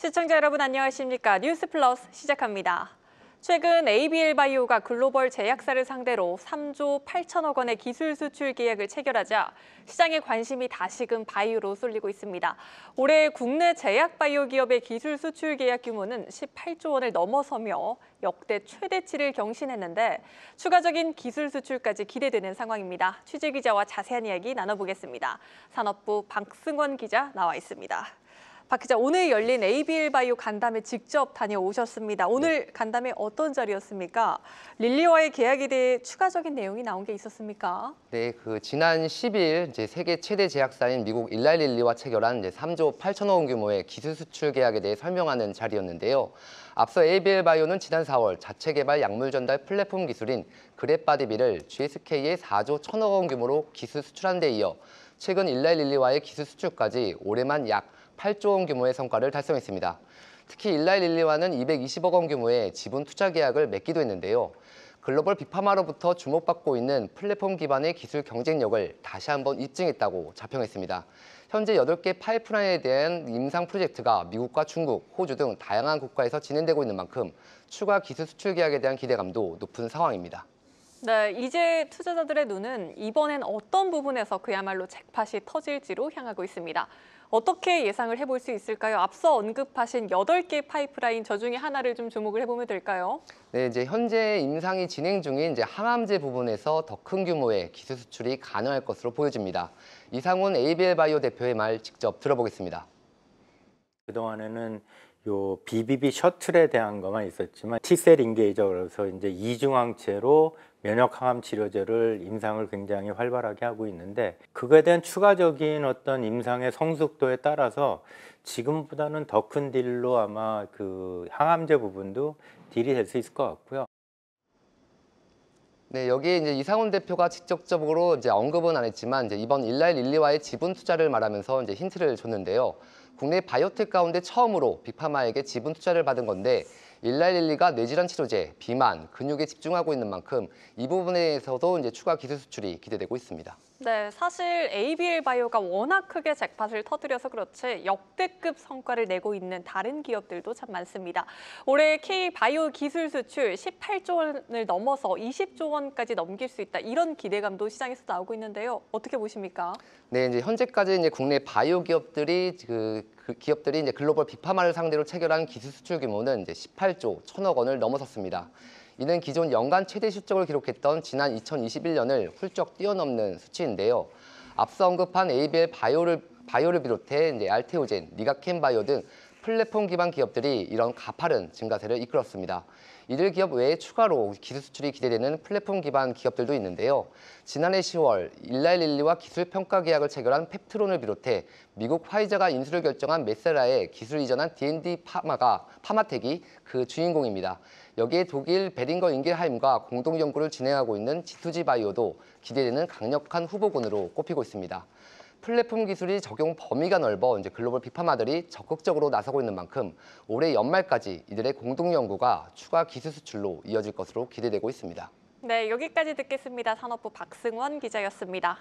시청자 여러분 안녕하십니까? 뉴스 플러스 시작합니다. 최근 ABL바이오가 글로벌 제약사를 상대로 3조 8천억 원의 기술 수출 계약을 체결하자 시장의 관심이 다시금 바이오로 쏠리고 있습니다. 올해 국내 제약 바이오 기업의 기술 수출 계약 규모는 18조 원을 넘어서며 역대 최대치를 경신했는데 추가적인 기술 수출까지 기대되는 상황입니다. 취재 기자와 자세한 이야기 나눠보겠습니다. 산업부 박승원 기자 나와 있습니다. 박 기자, 오늘 열린 ABL바이오 간담회 직접 다녀오셨습니다. 오늘 간담회 어떤 자리였습니까? 릴리와의 계약에 대해 추가적인 내용이 나온 게 있었습니까? 네, 지난 10일 세계 최대 제약사인 미국 일라이릴리와 체결한 3조 8천억 원 규모의 기술 수출 계약에 대해 설명하는 자리였는데요. 앞서 ABL바이오는 지난 4월 자체 개발 약물 전달 플랫폼 기술인 그랩바디비를 GSK에 4조 1천억 원 규모로 기술 수출한 데 이어 최근 일라이릴리와의 기술 수출까지 올해만 약 8조 원 규모의 성과를 달성했습니다. 특히 일라이릴리와는 220억 원 규모의 지분 투자 계약을 맺기도 했는데요. 글로벌 빅파마로부터 주목받고 있는 플랫폼 기반의 기술 경쟁력을 다시 한번 입증했다고 자평했습니다. 현재 8개 파이프라인에 대한 임상 프로젝트가 미국과 중국, 호주 등 다양한 국가에서 진행되고 있는 만큼 추가 기술 수출 계약에 대한 기대감도 높은 상황입니다. 네, 이제 투자자들의 눈은 이번엔 어떤 부분에서 그야말로 잭팟이 터질지로 향하고 있습니다. 어떻게 예상을 해볼 수 있을까요? 앞서 언급하신 8개 파이프라인 저 중에 하나를 좀 주목을 해보면 될까요? 네, 현재 임상이 진행 중인 항암제 부분에서 더 큰 규모의 기술 수출이 가능할 것으로 보여집니다. 이상훈 ABL바이오 대표의 말 직접 들어보겠습니다. 그동안에는 요 BBB 셔틀에 대한 것만 있었지만 T셀 인게이저로서 이제 이중항체로 면역 항암 치료제를 임상을 굉장히 활발하게 하고 있는데 그거에 대한 추가적인 어떤 임상의 성숙도에 따라서 지금보다는 더 큰 딜로 아마 항암제 부분도 딜이 될 수 있을 것 같고요. 네, 여기에 이상훈 대표가 직접적으로 언급은 안 했지만 이번 일라이릴리와의 지분 투자를 말하면서 힌트를 줬는데요. 국내 바이오텍 가운데 처음으로 빅파마에게 지분 투자를 받은 건데 일라이릴리가 뇌질환 치료제, 비만, 근육에 집중하고 있는 만큼 이 부분에 대해서도 추가 기술 수출이 기대되고 있습니다. 네, 사실 ABL바이오가 워낙 크게 잭팟을 터뜨려서 그렇지 역대급 성과를 내고 있는 다른 기업들도 참 많습니다. 올해 K바이오 기술 수출 18조 원을 넘어서 20조 원까지 넘길 수 있다. 이런 기대감도 시장에서 나오고 있는데요. 어떻게 보십니까? 네, 현재까지 국내 바이오 기업들이 글로벌 빅파마를 상대로 체결한 기술 수출 규모는 18조 1천억 원을 넘어섰습니다. 이는 기존 연간 최대 실적을 기록했던 지난 2021년을 훌쩍 뛰어넘는 수치인데요. 앞서 언급한 ABL바이오를 비롯해 알테오젠, 니가켄바이오 등 플랫폼 기반 기업들이 이런 가파른 증가세를 이끌었습니다. 이들 기업 외에 추가로 기술 수출이 기대되는 플랫폼 기반 기업들도 있는데요. 지난해 10월 일라이릴리와 기술 평가 계약을 체결한 펩트론을 비롯해 미국 화이자가 인수를 결정한 메세라에 기술 이전한 D&D 파마텍이 그 주인공입니다. 여기에 독일 베링거 인겔하임과 공동 연구를 진행하고 있는 G2G 바이오도 기대되는 강력한 후보군으로 꼽히고 있습니다. 플랫폼 기술이 적용 범위가 넓어 글로벌 빅파마들이 적극적으로 나서고 있는 만큼 올해 연말까지 이들의 공동 연구가 추가 기술 수출로 이어질 것으로 기대되고 있습니다. 네, 여기까지 듣겠습니다. 산업부 박승원 기자였습니다.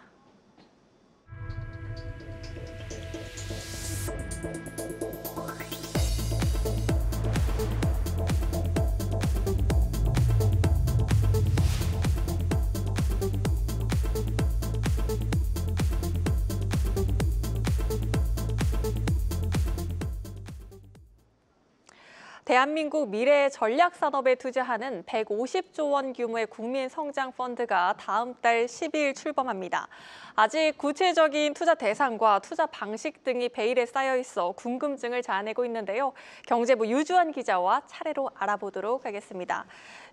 대한민국 미래 전략 산업에 투자하는 150조 원 규모의 국민 성장 펀드가 다음 달 10일 출범합니다. 아직 구체적인 투자 대상과 투자 방식 등이 베일에 쌓여 있어 궁금증을 자아내고 있는데요. 경제부 유주환 기자와 차례로 알아보도록 하겠습니다.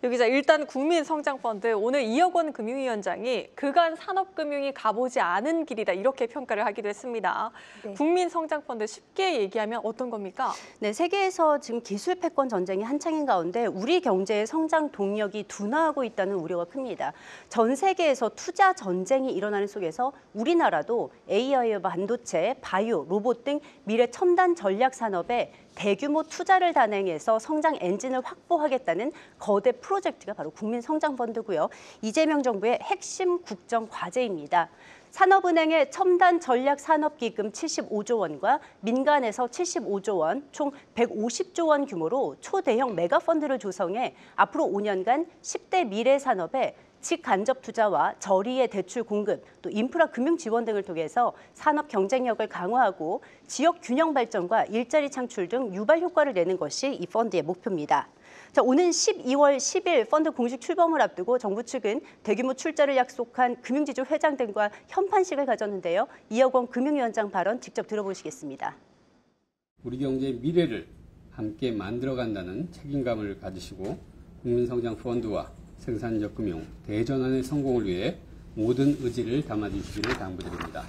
유 기자, 일단 국민성장펀드 오늘 이혁원 금융위원장이 그간 산업금융이 가보지 않은 길이다 이렇게 평가를 하기도 했습니다. 네. 국민성장펀드 쉽게 얘기하면 어떤 겁니까? 네, 세계에서 지금 기술 패권 전쟁이 한창인 가운데 우리 경제의 성장 동력이 둔화하고 있다는 우려가 큽니다. 전 세계에서 투자 전쟁이 일어나는 속에서 우리나라도 AI, 반도체, 바이오, 로봇 등 미래 첨단 전략 산업에 대규모 투자를 단행해서 성장 엔진을 확보하겠다는 거대 프로젝트가 바로 국민성장펀드고요. 이재명 정부의 핵심 국정 과제입니다. 산업은행의 첨단 전략 산업기금 75조 원과 민간에서 75조 원, 총 150조 원 규모로 초대형 메가펀드를 조성해 앞으로 5년간 10대 미래 산업에 직간접 투자와 저리의 대출 공급, 또 인프라 금융 지원 등을 통해서 산업 경쟁력을 강화하고 지역 균형 발전과 일자리 창출 등 유발 효과를 내는 것이 이 펀드의 목표입니다. 자, 오는 12월 10일 펀드 공식 출범을 앞두고 정부 측은 대규모 출자를 약속한 금융지주 회장 등과 현판식을 가졌는데요. 이혁원 금융위원장 발언 직접 들어보시겠습니다. 우리 경제의 미래를 함께 만들어간다는 책임감을 가지시고 국민성장 펀드와 생산적 금융 대전환의 성공을 위해 모든 의지를 담아주시기를 당부드립니다.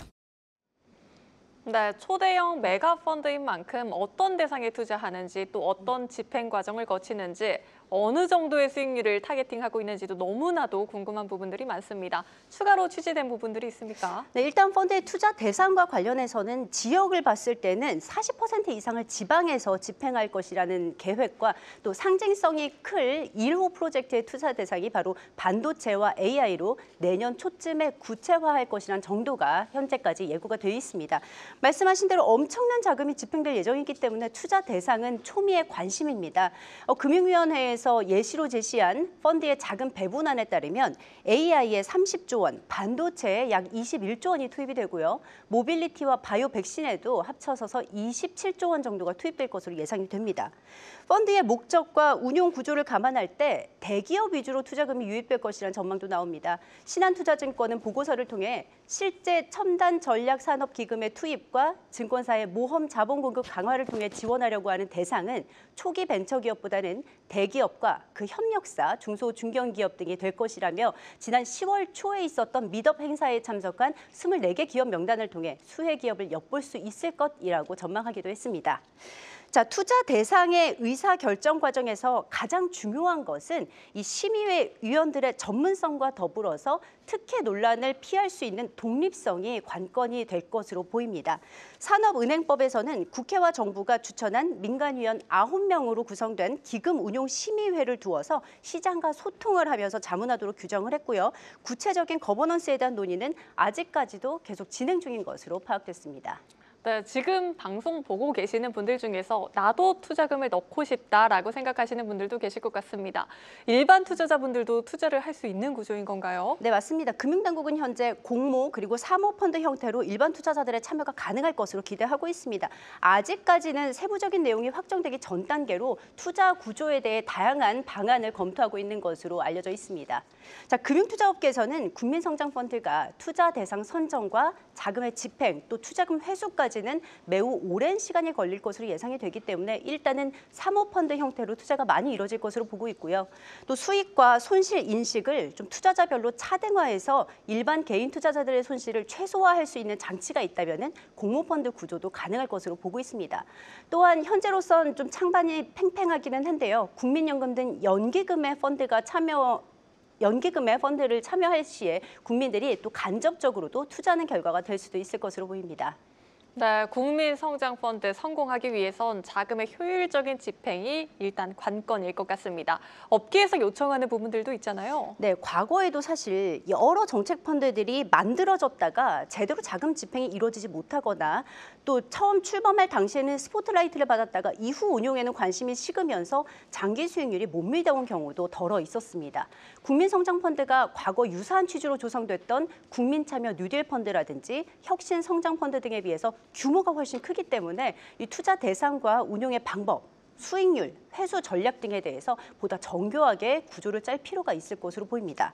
네, 초대형 메가펀드인 만큼 어떤 대상에 투자하는지 또 어떤 집행 과정을 거치는지 어느 정도의 수익률을 타겟팅하고 있는지도 너무나도 궁금한 부분들이 많습니다. 추가로 취재된 부분들이 있습니까? 네, 일단 펀드의 투자 대상과 관련해서는 지역을 봤을 때는 40% 이상을 지방에서 집행할 것이라는 계획과 또 상징성이 클 1호 프로젝트의 투자 대상이 바로 반도체와 AI로 내년 초쯤에 구체화할 것이라는 정도가 현재까지 예고가 되어 있습니다. 말씀하신 대로 엄청난 자금이 집행될 예정이기 때문에 투자 대상은 초미의 관심입니다. 금융위원회에서 예시로 제시한 펀드의 자금 배분안에 따르면 AI에 30조 원, 반도체에 약 21조 원이 투입이 되고요. 모빌리티와 바이오 백신에도 합쳐서서 27조 원 정도가 투입될 것으로 예상이 됩니다. 펀드의 목적과 운용 구조를 감안할 때 대기업 위주로 투자금이 유입될 것이라는 전망도 나옵니다. 신한투자증권은 보고서를 통해 실제 첨단 전략 산업 기금의 투입과 증권사의 모험 자본 공급 강화를 통해 지원하려고 하는 대상은 초기 벤처기업보다는 대기업과 그 협력사, 중소 중견기업 등이 될 것이라며 지난 10월 초에 있었던 미덥 행사에 참석한 24개 기업 명단을 통해 수혜 기업을 엿볼 수 있을 것이라고 전망하기도 했습니다. 자, 투자 대상의 의사 결정 과정에서 가장 중요한 것은 이 심의회 위원들의 전문성과 더불어서 특혜 논란을 피할 수 있는 독립성이 관건이 될 것으로 보입니다. 산업은행법에서는 국회와 정부가 추천한 민간위원 9명으로 구성된 기금운용심의회를 두어서 시장과 소통을 하면서 자문하도록 규정을 했고요. 구체적인 거버넌스에 대한 논의는 아직까지도 계속 진행 중인 것으로 파악됐습니다. 네, 지금 방송 보고 계시는 분들 중에서 나도 투자금을 넣고 싶다라고 생각하시는 분들도 계실 것 같습니다. 일반 투자자분들도 투자를 할 수 있는 구조인 건가요? 네, 맞습니다. 금융당국은 현재 공모 그리고 사모펀드 형태로 일반 투자자들의 참여가 가능할 것으로 기대하고 있습니다. 아직까지는 세부적인 내용이 확정되기 전 단계로 투자 구조에 대해 다양한 방안을 검토하고 있는 것으로 알려져 있습니다. 자, 금융투자업계에서는 국민성장펀드가 투자 대상 선정과 자금의 집행 또 투자금 회수까지는 매우 오랜 시간이 걸릴 것으로 예상이 되기 때문에 일단은 사모펀드 형태로 투자가 많이 이뤄질 것으로 보고 있고요. 또 수익과 손실 인식을 좀 투자자별로 차등화해서 일반 개인 투자자들의 손실을 최소화할 수 있는 장치가 있다면은 공모펀드 구조도 가능할 것으로 보고 있습니다. 또한 현재로선 좀 창반이 팽팽하기는 한데요. 국민연금 등 연기금의 펀드를 참여할 시에 국민들이 또 간접적으로도 투자하는 결과가 될 수도 있을 것으로 보입니다. 네, 국민성장펀드 성공하기 위해선 자금의 효율적인 집행이 일단 관건일 것 같습니다. 업계에서 요청하는 부분들도 있잖아요. 네, 과거에도 사실 여러 정책 펀드들이 만들어졌다가 제대로 자금 집행이 이루어지지 못하거나 또 처음 출범할 당시에는 스포트라이트를 받았다가 이후 운용에는 관심이 식으면서 장기 수익률이 못 밀려온 경우도 덜어 있었습니다. 국민성장펀드가 과거 유사한 취지로 조성됐던 국민참여 뉴딜 펀드라든지 혁신성장펀드 등에 비해서 규모가 훨씬 크기 때문에 이 투자 대상과 운용의 방법, 수익률, 회수 전략 등에 대해서 보다 정교하게 구조를 짤 필요가 있을 것으로 보입니다.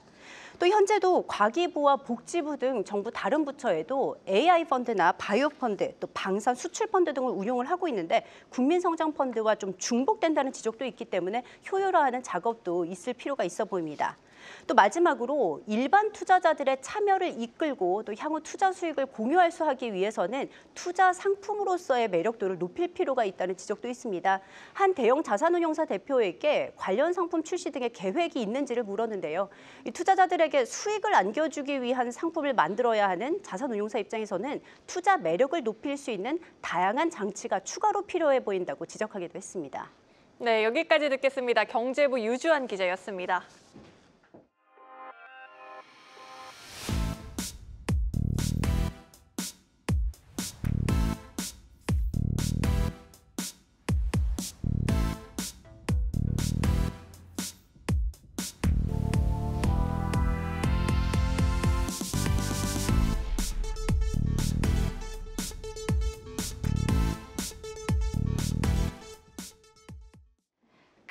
또 현재도 과기부와 복지부 등 정부 다른 부처에도 AI 펀드나 바이오 펀드, 또 방산 수출 펀드 등을 운용을 하고 있는데 국민성장 펀드와 좀 중복된다는 지적도 있기 때문에 효율화하는 작업도 있을 필요가 있어 보입니다. 또 마지막으로 일반 투자자들의 참여를 이끌고 또 향후 투자 수익을 공유하기 위해서는 투자 상품으로서의 매력도를 높일 필요가 있다는 지적도 있습니다. 한 대형 자산운용사 대표에게 관련 상품 출시 등의 계획이 있는지를 물었는데요. 이 투자자들에게 수익을 안겨주기 위한 상품을 만들어야 하는 자산운용사 입장에서는 투자 매력을 높일 수 있는 다양한 장치가 추가로 필요해 보인다고 지적하기도 했습니다. 네, 여기까지 듣겠습니다. 경제부 유주환 기자였습니다.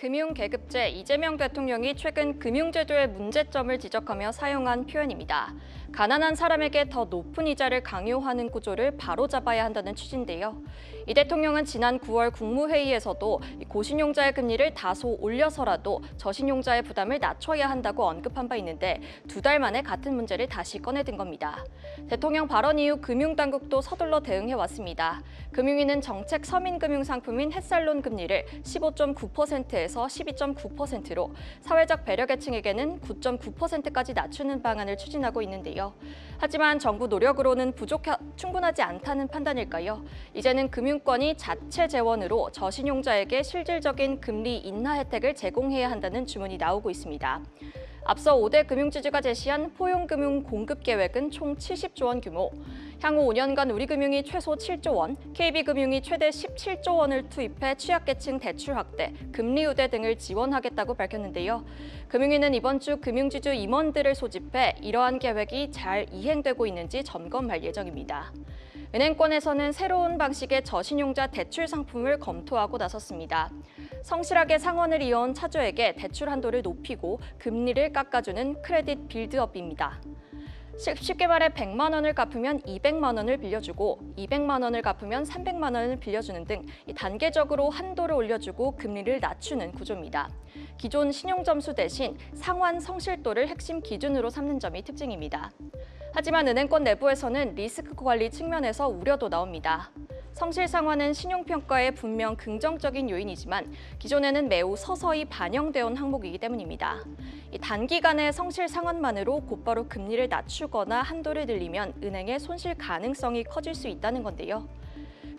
금융계급제 이재명 대통령이 최근 금융제도의 문제점을 지적하며 사용한 표현입니다. 가난한 사람에게 더 높은 이자를 강요하는 구조를 바로잡아야 한다는 취지인데요. 이 대통령은 지난 9월 국무회의에서도 고신용자의 금리를 다소 올려서라도 저신용자의 부담을 낮춰야 한다고 언급한 바 있는데 2달 만에 같은 문제를 다시 꺼내든 겁니다. 대통령 발언 이후 금융당국도 서둘러 대응해왔습니다. 금융위는 정책 서민금융상품인 햇살론 금리를 15.9%에서 12.9%로 사회적 배려계층에게는 9.9%까지 낮추는 방안을 추진하고 있는데요. 하지만 정부 노력으로는 충분하지 않다는 판단일까요? 이제는 금융권이 자체 재원으로 저신용자에게 실질적인 금리 인하 혜택을 제공해야 한다는 주문이 나오고 있습니다. 앞서 5대 금융지주가 제시한 포용금융 공급 계획은 총 70조 원 규모, 향후 5년간 우리금융이 최소 7조 원, KB금융이 최대 17조 원을 투입해 취약계층 대출 확대, 금리 우대 등을 지원하겠다고 밝혔는데요. 금융위는 이번 주 금융지주 임원들을 소집해 이러한 계획이 잘 이행되고 있는지 점검할 예정입니다. 은행권에서는 새로운 방식의 저신용자 대출 상품을 검토하고 나섰습니다. 성실하게 상환을 이어온 차주에게 대출 한도를 높이고 금리를 깎아주는 크레딧 빌드업입니다. 쉽게 말해 100만 원을 갚으면 200만 원을 빌려주고 200만 원을 갚으면 300만 원을 빌려주는 등 단계적으로 한도를 올려주고 금리를 낮추는 구조입니다. 기존 신용점수 대신 상환 성실도를 핵심 기준으로 삼는 점이 특징입니다. 하지만 은행권 내부에서는 리스크 관리 측면에서 우려도 나옵니다. 성실 상환은 신용평가에 분명 긍정적인 요인이지만 기존에는 매우 서서히 반영되어 온 항목이기 때문입니다. 단기간의 성실 상환만으로 곧바로 금리를 낮추거나 한도를 늘리면 은행의 손실 가능성이 커질 수 있다는 건데요.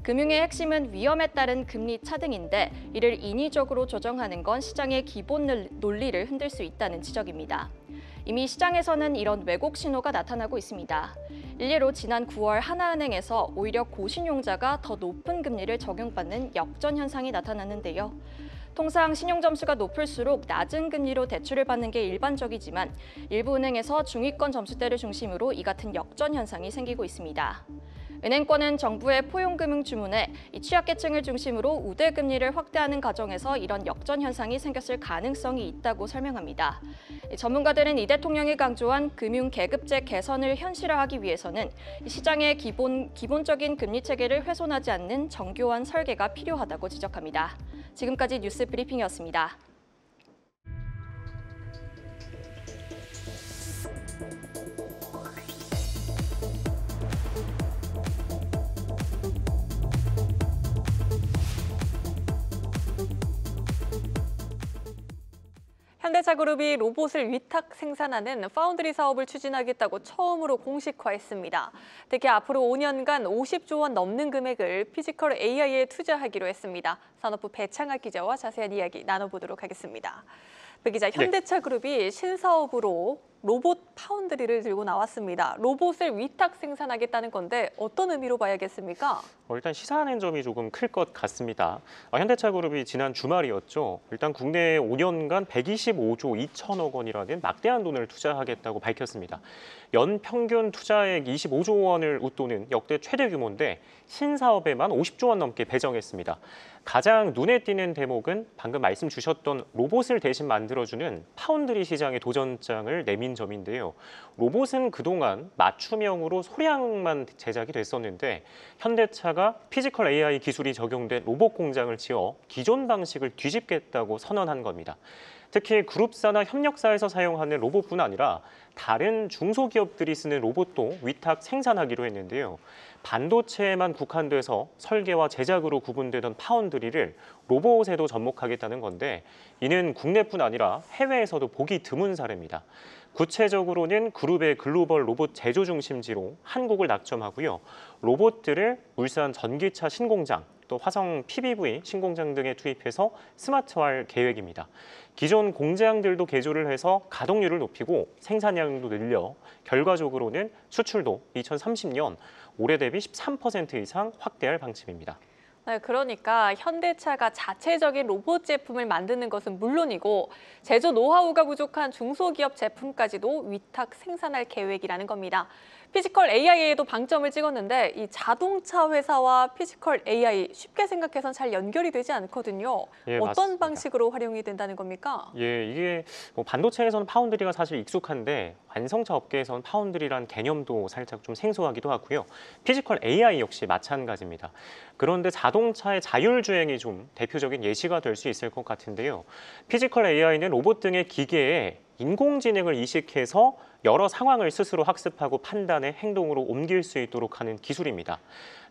금융의 핵심은 위험에 따른 금리 차등인데 이를 인위적으로 조정하는 건 시장의 기본 논리를 흔들 수 있다는 지적입니다. 이미 시장에서는 이런 왜곡 신호가 나타나고 있습니다. 일례로 지난 9월 하나은행에서 오히려 고신용자가 더 높은 금리를 적용받는 역전 현상이 나타났는데요. 통상 신용점수가 높을수록 낮은 금리로 대출을 받는 게 일반적이지만 일부 은행에서 중위권 점수대를 중심으로 이 같은 역전 현상이 생기고 있습니다. 은행권은 정부의 포용금융 주문에 취약계층을 중심으로 우대 금리를 확대하는 과정에서 이런 역전 현상이 생겼을 가능성이 있다고 설명합니다. 전문가들은 이 대통령이 강조한 금융계급제 개선을 현실화하기 위해서는 시장의 기본적인 금리 체계를 훼손하지 않는 정교한 설계가 필요하다고 지적합니다. 지금까지 뉴스 브리핑이었습니다. 현대차그룹이 로봇을 위탁 생산하는 파운드리 사업을 추진하겠다고 처음으로 공식화했습니다. 특히 앞으로 5년간 50조 원 넘는 금액을 피지컬 AI에 투자하기로 했습니다. 산업부 배창학 기자와 자세한 이야기 나눠보도록 하겠습니다. 배 기자, 현대차그룹이 신사업으로 로봇 파운드리를 들고 나왔습니다. 로봇을 위탁 생산하겠다는 건데 어떤 의미로 봐야겠습니까? 일단 시사하는 점이 조금 클 것 같습니다. 현대차그룹이 지난 주말이었죠. 일단 국내에 5년간 125조 2천억 원이라는 막대한 돈을 투자하겠다고 밝혔습니다. 연 평균 투자액 25조 원을 웃도는 역대 최대 규모인데 신사업에만 50조 원 넘게 배정했습니다. 가장 눈에 띄는 대목은 방금 말씀 주셨던 로봇을 대신 만들어주는 파운드리 시장의 도전장을 내민 점인데요. 로봇은 그동안 맞춤형으로 소량만 제작이 됐었는데 현대차가 피지컬 AI 기술이 적용된 로봇 공장을 지어 기존 방식을 뒤집겠다고 선언한 겁니다. 특히 그룹사나 협력사에서 사용하는 로봇뿐 아니라 다른 중소기업들이 쓰는 로봇도 위탁 생산하기로 했는데요. 반도체에만 국한돼서 설계와 제작으로 구분되던 파운드리를 로봇에도 접목하겠다는 건데 이는 국내뿐 아니라 해외에서도 보기 드문 사례입니다. 구체적으로는 그룹의 글로벌 로봇 제조 중심지로 한국을 낙점하고요. 로봇들을 울산 전기차 신공장, 또 화성 PBV 신공장 등에 투입해서 스마트화할 계획입니다. 기존 공장들도 개조를 해서 가동률을 높이고 생산량도 늘려 결과적으로는 수출도 2030년 올해 대비 13% 이상 확대할 방침입니다. 네, 그러니까 현대차가 자체적인 로봇 제품을 만드는 것은 물론이고 제조 노하우가 부족한 중소기업 제품까지도 위탁 생산할 계획이라는 겁니다. 피지컬 AI에도 방점을 찍었는데 이 자동차 회사와 피지컬 AI 쉽게 생각해선 잘 연결이 되지 않거든요. 예, 어떤 맞습니다. 방식으로 활용이 된다는 겁니까? 예, 이게 뭐 반도체에서는 파운드리가 사실 익숙한데 완성차 업계에서는 파운드리란 개념도 살짝 좀 생소하기도 하고요. 피지컬 AI 역시 마찬가지입니다. 그런데 자동차의 자율주행이 좀 대표적인 예시가 될 수 있을 것 같은데요. 피지컬 AI는 로봇 등의 기계에 인공지능을 이식해서 여러 상황을 스스로 학습하고 판단해 행동으로 옮길 수 있도록 하는 기술입니다.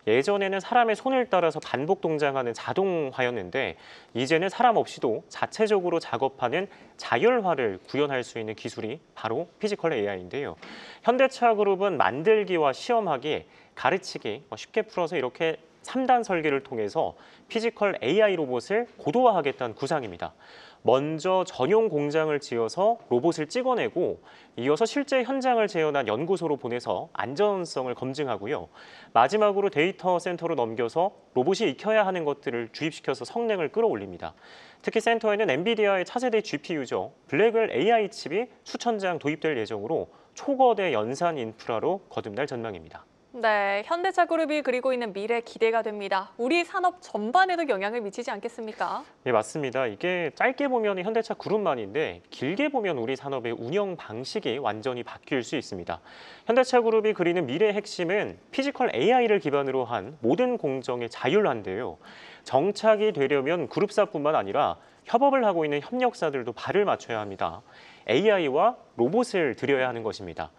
예전에는 사람의 손을 따라서 반복 동작하는 자동화였는데 이제는 사람 없이도 자체적으로 작업하는 자율화를 구현할 수 있는 기술이 바로 피지컬 AI인데요. 현대차 그룹은 만들기와 시험하기, 가르치기, 쉽게 풀어서 이렇게 3단 설계를 통해서 피지컬 AI 로봇을 고도화하겠다는 구상입니다. 먼저 전용 공장을 지어서 로봇을 찍어내고 이어서 실제 현장을 재현한 연구소로 보내서 안전성을 검증하고요. 마지막으로 데이터 센터로 넘겨서 로봇이 익혀야 하는 것들을 주입시켜서 성능을 끌어올립니다. 특히 센터에는 엔비디아의 차세대 GPU죠. 블랙웰 AI 칩이 수천 장 도입될 예정으로 초거대 연산 인프라로 거듭날 전망입니다. 네, 현대차 그룹이 그리고 있는 미래 기대가 됩니다. 우리 산업 전반에도 영향을 미치지 않겠습니까? 네, 맞습니다. 이게 짧게 보면 현대차 그룹만인데 길게 보면 우리 산업의 운영 방식이 완전히 바뀔 수 있습니다. 현대차 그룹이 그리는 미래의 핵심은 피지컬 AI를 기반으로 한 모든 공정의 자율화인데요. 정착이 되려면 그룹사뿐만 아니라 협업을 하고 있는 협력사들도 발을 맞춰야 합니다. AI와 로봇을 들여야 하는 것입니다.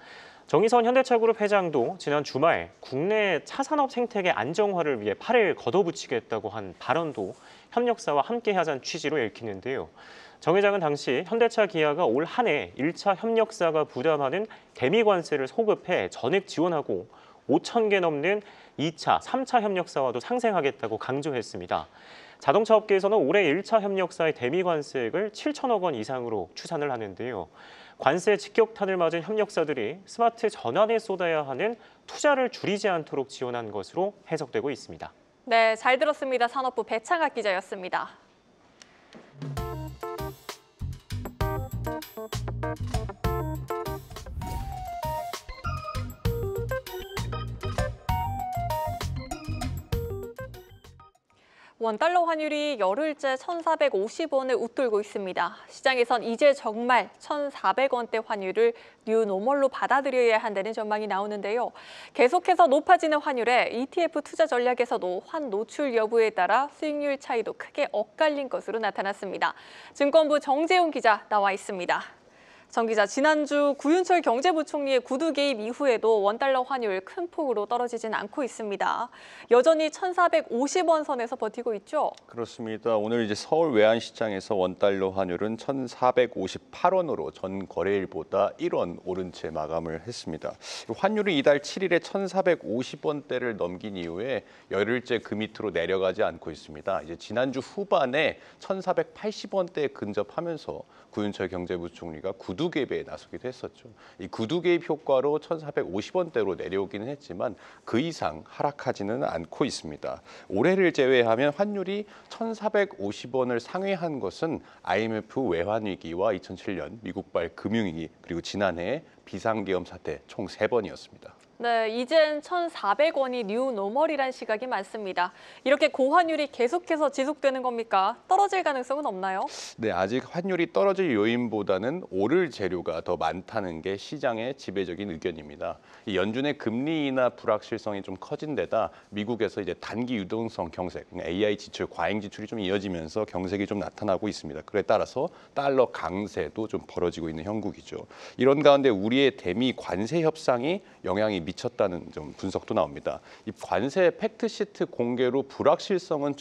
정의선 현대차그룹 회장도 지난 주말 국내 차산업 생태계 안정화를 위해 팔을 걷어붙이겠다고 한 발언도 협력사와 함께 하자는 취지로 읽히는데요. 정 회장은 당시 현대차 기아가 올 한 해 1차 협력사가 부담하는 대미관세를 소급해 전액 지원하고 5,000개 넘는 2차, 3차 협력사와도 상생하겠다고 강조했습니다. 자동차 업계에서는 올해 1차 협력사의 대미관세액을 7천억 원 이상으로 추산을 하는데요. 관세 직격탄을 맞은 협력사들이 스마트 전환에 쏟아야 하는 투자를 줄이지 않도록 지원한 것으로 해석되고 있습니다. 네, 잘 들었습니다. 산업부 배창학 기자였습니다. 원달러 환율이 열흘째 1,450원을 웃돌고 있습니다. 시장에선 이제 정말 1,400원대 환율을 뉴노멀로 받아들여야 한다는 전망이 나오는데요. 계속해서 높아지는 환율에 ETF 투자 전략에서도 환 노출 여부에 따라 수익률 차이도 크게 엇갈린 것으로 나타났습니다. 증권부 정재훈 기자 나와 있습니다. 정 기자, 지난주 구윤철 경제부총리의 구두 개입 이후에도 원달러 환율 큰 폭으로 떨어지진 않고 있습니다. 여전히 1,450원 선에서 버티고 있죠? 그렇습니다. 오늘 이제 서울 외환시장에서 원달러 환율은 1,458원으로 전 거래일보다 1원 오른 채 마감을 했습니다. 환율이 이달 7일에 1,450원대를 넘긴 이후에 열흘째 그 밑으로 내려가지 않고 있습니다. 이제 지난주 후반에 1,480원대에 근접하면서 구윤철 경제부총리가 구두 개입에 나서기도 했었죠. 이 구두 개입 효과로 1,450원대로 내려오기는 했지만 그 이상 하락하지는 않고 있습니다. 올해를 제외하면 환율이 1,450원을 상회한 것은 IMF 외환위기와 2007년 미국발 금융위기 그리고 지난해 비상계엄 사태 총 3번이었습니다. 네, 이젠 1,400원이 뉴노멀이란 시각이 많습니다. 이렇게 고환율이 계속해서 지속되는 겁니까? 떨어질 가능성은 없나요? 네, 아직 환율이 떨어질 요인보다는 오를 재료가 더 많다는 게 시장의 지배적인 의견입니다. 이 연준의 금리 인하 불확실성이 좀 커진 데다 미국에서 이제 단기 유동성 경색, AI 지출, 과잉 지출이 좀 이어지면서 경색이 좀 나타나고 있습니다. 그에 따라서 달러 강세도 좀 벌어지고 있는 형국이죠. 이런 가운데 우리의 대미 관세 협상이 영향이 미쳤다는 좀 분석도 나옵니다. 이 관세 팩트시트 공개로 불확실성은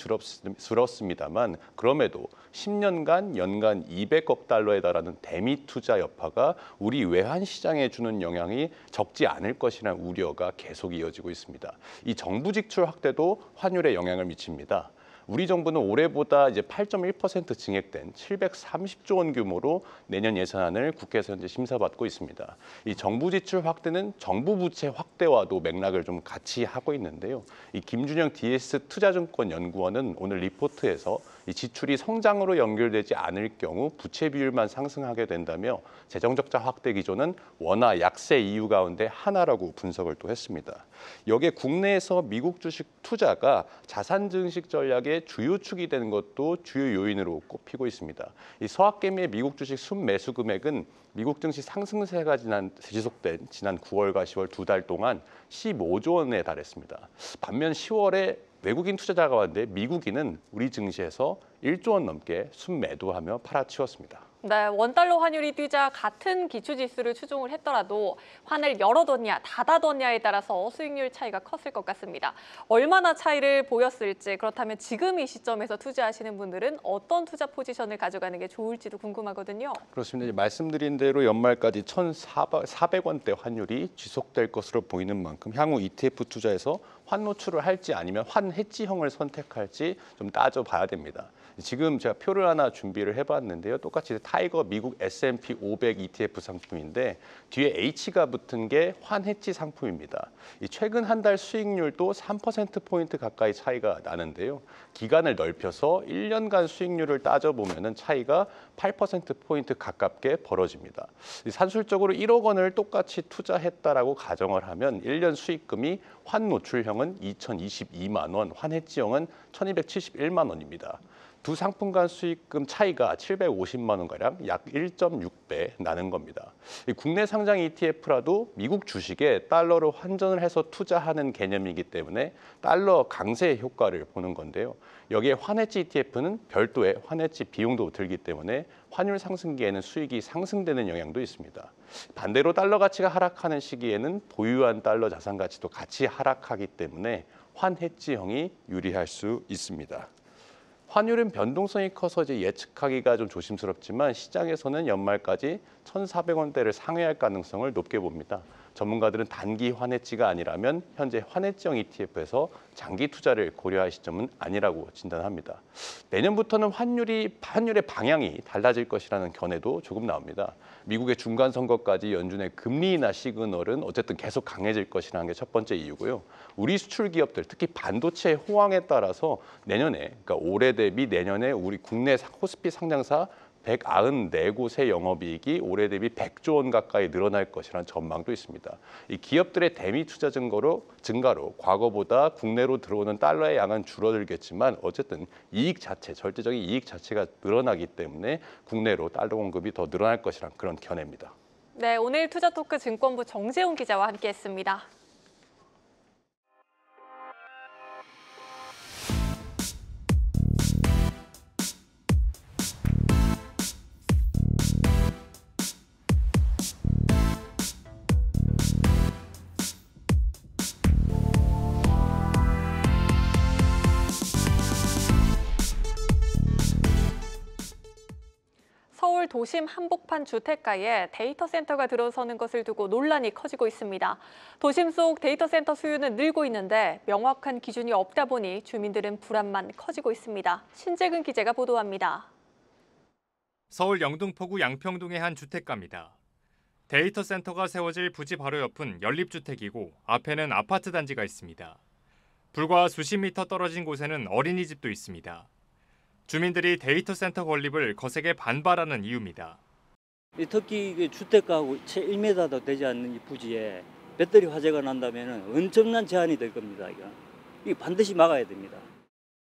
줄었습니다만 그럼에도 10년간 연간 200억 달러에 달하는 대미 투자 여파가 우리 외환 시장에 주는 영향이 적지 않을 것이라는 우려가 계속 이어지고 있습니다. 이 정부 지출 확대도 환율에 영향을 미칩니다. 우리 정부는 올해보다 이제 8.1% 증액된 730조 원 규모로 내년 예산안을 국회에서 현재 심사받고 있습니다. 이 정부 지출 확대는 정부 부채 확대와도 맥락을 좀 같이 하고 있는데요. 이 김준영 DS 투자증권 연구원은 오늘 리포트에서 이 지출이 성장으로 연결되지 않을 경우 부채 비율만 상승하게 된다며 재정적자 확대 기조는 원화 약세 이유 가운데 하나라고 분석을 또 했습니다. 여기에 국내에서 미국 주식 투자가 자산 증식 전략의 주요 축이 되는 것도 주요 요인으로 꼽히고 있습니다. 이 서학개미의 미국 주식 순매수 금액은 미국 증시 상승세가 지속된 지난 9월과 10월 2달 동안 15조 원에 달했습니다. 반면 10월에 외국인 투자자가 왔는데 미국인은 우리 증시에서 1조 원 넘게 순매도하며 팔아치웠습니다. 네, 원달러 환율이 뛰자 같은 기초지수를 추종을 했더라도 환을 열어뒀냐 닫아뒀냐에 따라서 수익률 차이가 컸을 것 같습니다. 얼마나 차이를 보였을지, 그렇다면 지금 이 시점에서 투자하시는 분들은 어떤 투자 포지션을 가져가는 게 좋을지도 궁금하거든요. 그렇습니다. 말씀드린 대로 연말까지 1,400원대 환율이 지속될 것으로 보이는 만큼 향후 ETF 투자에서 환 노출을 할지 아니면 환 해지형을 선택할지 좀 따져봐야 됩니다. 지금 제가 표를 하나 준비를 해봤는데요. 똑같이 타이거 미국 S&P 500 ETF 상품인데 뒤에 H가 붙은 게 환 해지 상품입니다. 최근 한 달 수익률도 3%포인트 가까이 차이가 나는데요. 기간을 넓혀서 1년간 수익률을 따져보면 차이가 8%포인트 가깝게 벌어집니다. 산술적으로 1억 원을 똑같이 투자했다라고 가정을 하면 1년 수익금이 환 노출형은 2,022만 원, 환 해지형은 1,271만 원입니다. 두 상품 간 수익금 차이가 750만 원가량 약 1.6배 나는 겁니다. 국내 상장 ETF라도 미국 주식에 달러로 환전을 해서 투자하는 개념이기 때문에 달러 강세 효과를 보는 건데요. 여기에 환해지 ETF는 별도의 환해지 비용도 들기 때문에 환율 상승기에는 수익이 상승되는 영향도 있습니다. 반대로 달러 가치가 하락하는 시기에는 보유한 달러 자산 가치도 같이 하락하기 때문에 환해지형이 유리할 수 있습니다. 환율은 변동성이 커서 이제 예측하기가 좀 조심스럽지만 시장에서는 연말까지 1,400원대를 상회할 가능성을 높게 봅니다. 전문가들은 단기 환해지가 아니라면 현재 환해지형 ETF에서 장기 투자를 고려할 시점은 아니라고 진단합니다. 내년부터는 환율의 방향이 달라질 것이라는 견해도 조금 나옵니다. 미국의 중간 선거까지 연준의 금리 인하 시그널은 어쨌든 계속 강해질 것이라는 게 첫 번째 이유고요. 우리 수출 기업들, 특히 반도체 호황에 따라서 내년에, 그러니까 올해 대비 내년에 우리 국내 코스피 상장사 194곳의 영업이익이 올해 대비 100조 원 가까이 늘어날 것이라는 전망도 있습니다. 이 기업들의 대미 투자 증가로 과거보다 국내로 들어오는 달러의 양은 줄어들겠지만 어쨌든 이익 자체, 절대적인 이익 자체가 늘어나기 때문에 국내로 달러 공급이 더 늘어날 것이라는 그런 견해입니다. 네, 오늘 투자토크 증권부 정세훈 기자와 함께했습니다. 서울 도심 한복판 주택가에 데이터 센터가 들어서는 것을 두고 논란이 커지고 있습니다. 도심 속 데이터 센터 수요는 늘고 있는데 명확한 기준이 없다 보니 주민들은 불안만 커지고 있습니다. 신재근 기자가 보도합니다. 서울 영등포구 양평동의 한 주택가입니다. 데이터 센터가 세워질 부지 바로 옆은 연립주택이고 앞에는 아파트 단지가 있습니다. 불과 수십 미터 떨어진 곳에는 어린이집도 있습니다. 주민들이 데이터 센터 건립을 거세게 반발하는 이유입니다. 특히 주택가하고 채 1m도 되지 않는 이 부지에 배터리 화재가 난다면 엄청난 제한이 될 겁니다. 이거 반드시 막아야 됩니다.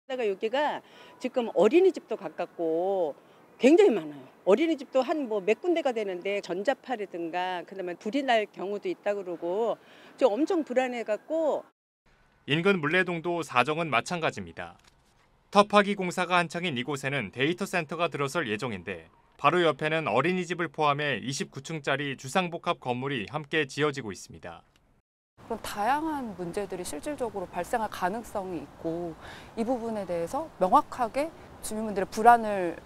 여기가 지금 어린이집도 가깝고 굉장히 많아요. 어린이집도 한 몇 군데가 되는데 전자파라든가 그다음에 불이 날 경우도 있다 그러고 좀 엄청 불안해갖고. 인근 물레동도 사정은 마찬가지입니다. 터파기 공사가 한창인 이곳에는 데이터 센터가 들어설 예정인데 바로 옆에는 어린이집을 포함해 29층짜리 주상복합 건물이 함께 지어지고 있습니다. 그런 다양한 문제들이 실질적으로 발생할 가능성이 있고 이 부분에 대해서 명확하게 주민분들의 불안을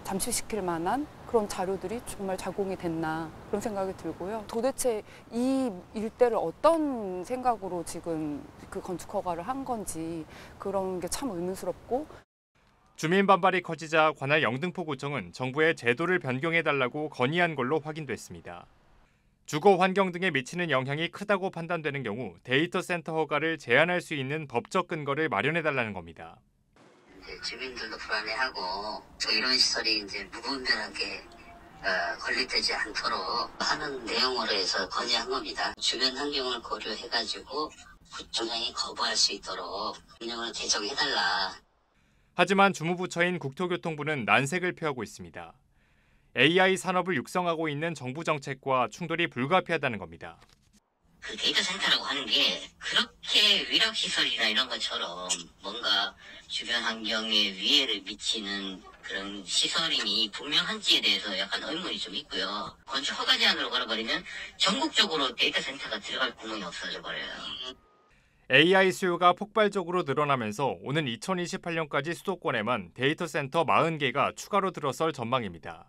잠식시킬 만한 그런 자료들이 정말 제공이 됐나 그런 생각이 들고요. 도대체 이 일대를 어떤 생각으로 지금 그 건축 허가를 한 건지 그런 게 참 의문스럽고. 주민 반발이 커지자 관할 영등포구청은 정부의 제도를 변경해달라고 건의한 걸로 확인됐습니다. 주거 환경 등에 미치는 영향이 크다고 판단되는 경우 데이터 센터 허가를 제한할 수 있는 법적 근거를 마련해달라는 겁니다. 이제 주민들도 불안해하고 또 이런 시설이 이제 무분별하게 건립되지 않도록 하는 내용으로 해서 건의한 겁니다. 주변 환경을 고려해가지고 구청장이 거부할 수 있도록 운영을 개정해달라. 하지만 주무부처인 국토교통부는 난색을 표하고 있습니다. AI 산업을 육성하고 있는 정부 정책과 충돌이 불가피하다는 겁니다. 그 데이터 센터라고 하는 게 그렇게 위락시설이나 이런 것처럼 뭔가 주변 환경에 위해를 미치는 그런 시설임이 분명한지에 대해서 약간 의문이 좀 있고요. 건축 허가 제한으로 걸어버리면 전국적으로 데이터 센터가 들어갈 구멍이 없어져 버려요. AI 수요가 폭발적으로 늘어나면서 오는 2028년까지 수도권에만 데이터 센터 40개가 추가로 들어설 전망입니다.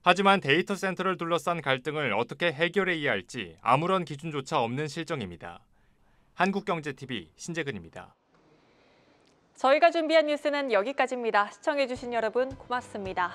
하지만 데이터 센터를 둘러싼 갈등을 어떻게 해결해야 할지 아무런 기준조차 없는 실정입니다. 한국경제TV 신재근입니다. 저희가 준비한 뉴스는 여기까지입니다. 시청해주신 여러분 고맙습니다.